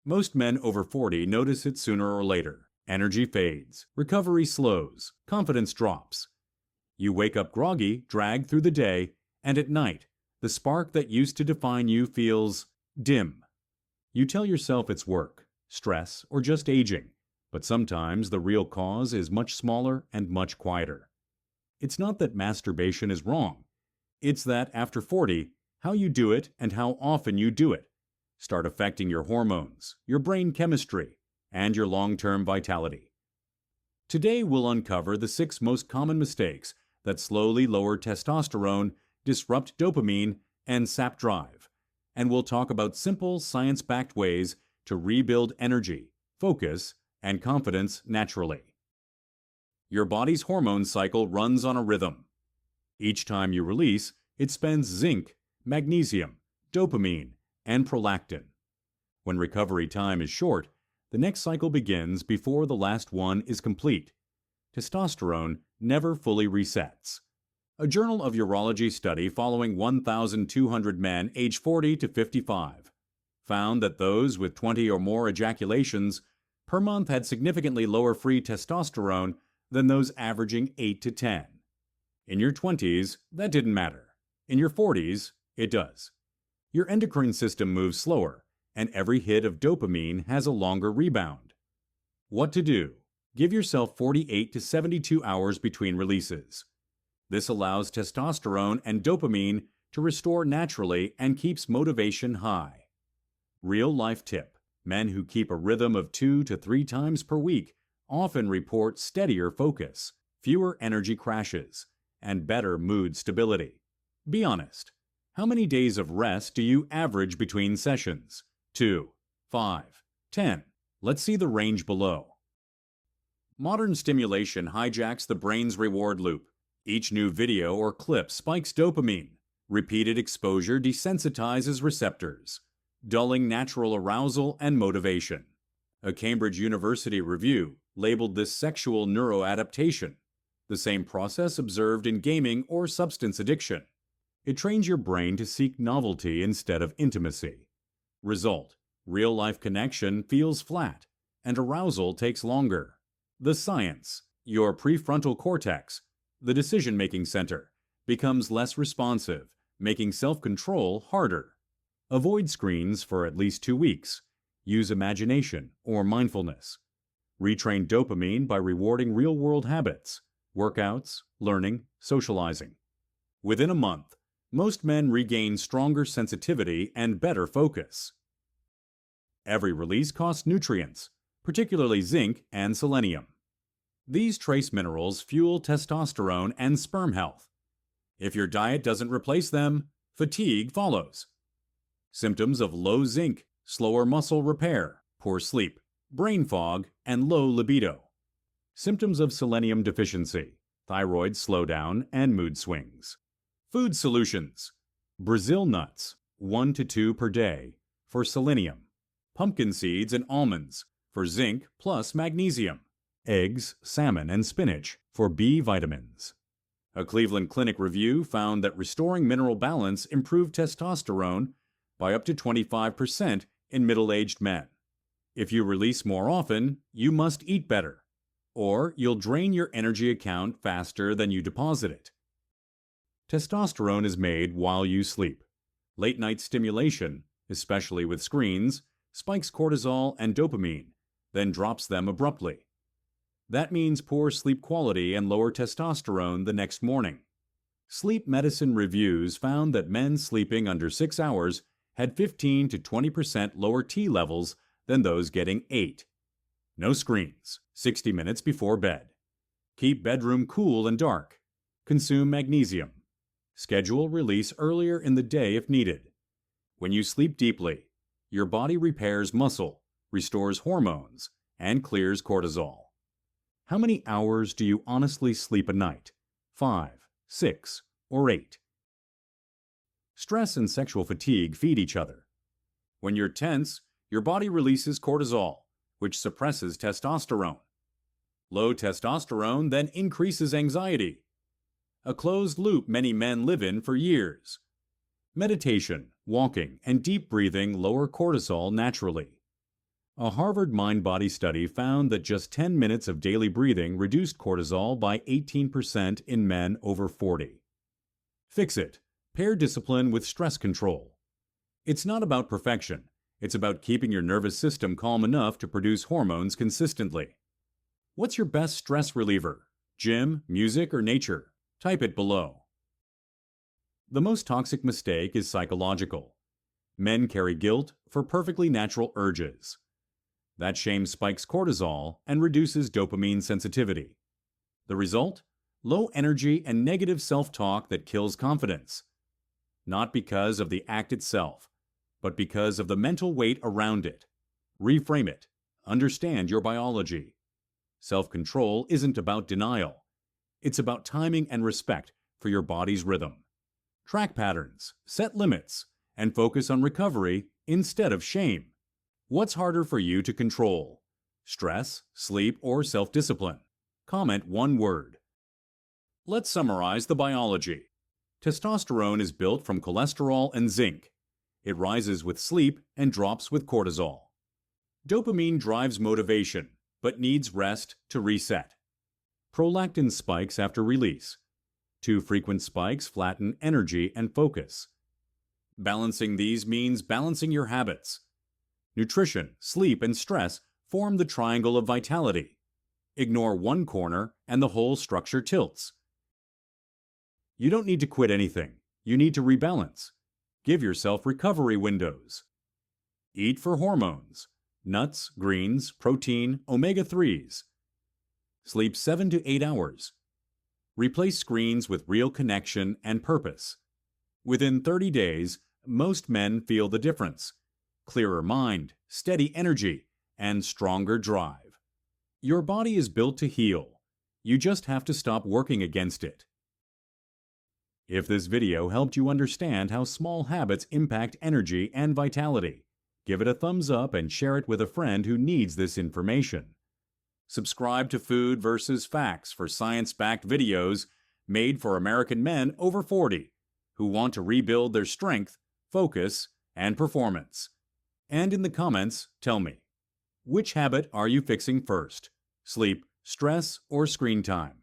Most men over 40 notice it sooner or later. Energy fades, recovery slows, confidence drops. You wake up groggy, dragged through the day, and at night, the spark that used to define you feels dim. You tell yourself it's work, stress, or just aging, but sometimes the real cause is much smaller and much quieter. It's not that masturbation is wrong. It's that after 40, how you do it and how often you do it start affecting your hormones, your brain chemistry, and your long-term vitality. Today we'll uncover the 6 most common mistakes that slowly lower testosterone, disrupt dopamine, and sap drive. And we'll talk about simple, science-backed ways to rebuild energy, focus, and confidence naturally. Your body's hormone cycle runs on a rhythm. Each time you release, it spends zinc, magnesium, dopamine, and prolactin. When recovery time is short, the next cycle begins before the last one is complete. Testosterone never fully resets. A Journal of Urology study following 1,200 men aged 40 to 55 found that those with 20 or more ejaculations per month had significantly lower free testosterone than those averaging 8 to 10. In your 20s, that didn't matter. In your 40s, it does. Your endocrine system moves slower, and every hit of dopamine has a longer rebound. What to do? Give yourself 48 to 72 hours between releases. This allows testosterone and dopamine to restore naturally and keeps motivation high. Real-life tip: men who keep a rhythm of 2 to 3 times per week often report steadier focus, fewer energy crashes, and better mood stability. Be honest. How many days of rest do you average between sessions? 2, 5, 10. Let's see the range below. Modern stimulation hijacks the brain's reward loop. Each new video or clip spikes dopamine. Repeated exposure desensitizes receptors, dulling natural arousal and motivation. A Cambridge University review labeled this sexual neuroadaptation, the same process observed in gaming or substance addiction. It trains your brain to seek novelty instead of intimacy. Result: real-life connection feels flat, and arousal takes longer. The science: your prefrontal cortex, the decision-making center, becomes less responsive, making self-control harder. Avoid screens for at least 2 weeks. Use imagination or mindfulness. Retrain dopamine by rewarding real-world habits, workouts, learning, socializing. Within a month, most men regain stronger sensitivity and better focus. Every release costs nutrients, particularly zinc and selenium. These trace minerals fuel testosterone and sperm health. If your diet doesn't replace them, fatigue follows. Symptoms of low zinc: slower muscle repair, poor sleep, brain fog, and low libido. Symptoms of selenium deficiency: thyroid slowdown and mood swings. Food solutions: Brazil nuts, 1 to 2 per day, for selenium. Pumpkin seeds and almonds, for zinc plus magnesium. Eggs, salmon, and spinach, for B vitamins. A Cleveland Clinic review found that restoring mineral balance improved testosterone by up to 25% in middle-aged men. If you release more often, you must eat better, or you'll drain your energy account faster than you deposit it. Testosterone is made while you sleep. Late-night stimulation, especially with screens, spikes cortisol and dopamine, then drops them abruptly. That means poor sleep quality and lower testosterone the next morning. Sleep medicine reviews found that men sleeping under 6 hours had 15 to 20% lower T levels than those getting 8. No screens, 60 minutes before bed. Keep bedroom cool and dark. Consume magnesium. Schedule release earlier in the day if needed. When you sleep deeply, your body repairs muscle, restores hormones, and clears cortisol. How many hours do you honestly sleep a night? 5, 6, or 8? Stress and sexual fatigue feed each other. When you're tense, your body releases cortisol, which suppresses testosterone. Low testosterone then increases anxiety. A closed loop many men live in for years. Meditation, walking, and deep breathing lower cortisol naturally. A Harvard mind-body study found that just 10 minutes of daily breathing reduced cortisol by 18% in men over 40. Fix it. Pair discipline with stress control. It's not about perfection. It's about keeping your nervous system calm enough to produce hormones consistently. What's your best stress reliever? Gym, music, or nature? Type it below. The most toxic mistake is psychological. Men carry guilt for perfectly natural urges. That shame spikes cortisol and reduces dopamine sensitivity. The result? Low energy and negative self-talk that kills confidence. Not because of the act itself, but because of the mental weight around it. Reframe it. Understand your biology. Self-control isn't about denial. It's about timing and respect for your body's rhythm. Track patterns, set limits, and focus on recovery instead of shame. What's harder for you to control? Stress, sleep, or self-discipline? Comment one word. Let's summarize the biology. Testosterone is built from cholesterol and zinc. It rises with sleep and drops with cortisol. Dopamine drives motivation, but needs rest to reset. Prolactin spikes after release. Too frequent spikes flatten energy and focus. Balancing these means balancing your habits. Nutrition, sleep, and stress form the triangle of vitality. Ignore one corner and the whole structure tilts. You don't need to quit anything. You need to rebalance. Give yourself recovery windows. Eat for hormones. Nuts, greens, protein, omega-3s. Sleep 7 to 8 hours. Replace screens with real connection and purpose. Within 30 days, most men feel the difference. Clearer mind, steady energy, and stronger drive. Your body is built to heal. You just have to stop working against it. If this video helped you understand how small habits impact energy and vitality, give it a thumbs up and share it with a friend who needs this information. Subscribe to Food vs. Facts for science-backed videos made for American men over 40 who want to rebuild their strength, focus, and performance. And in the comments, tell me, which habit are you fixing first? Sleep, stress, or screen time?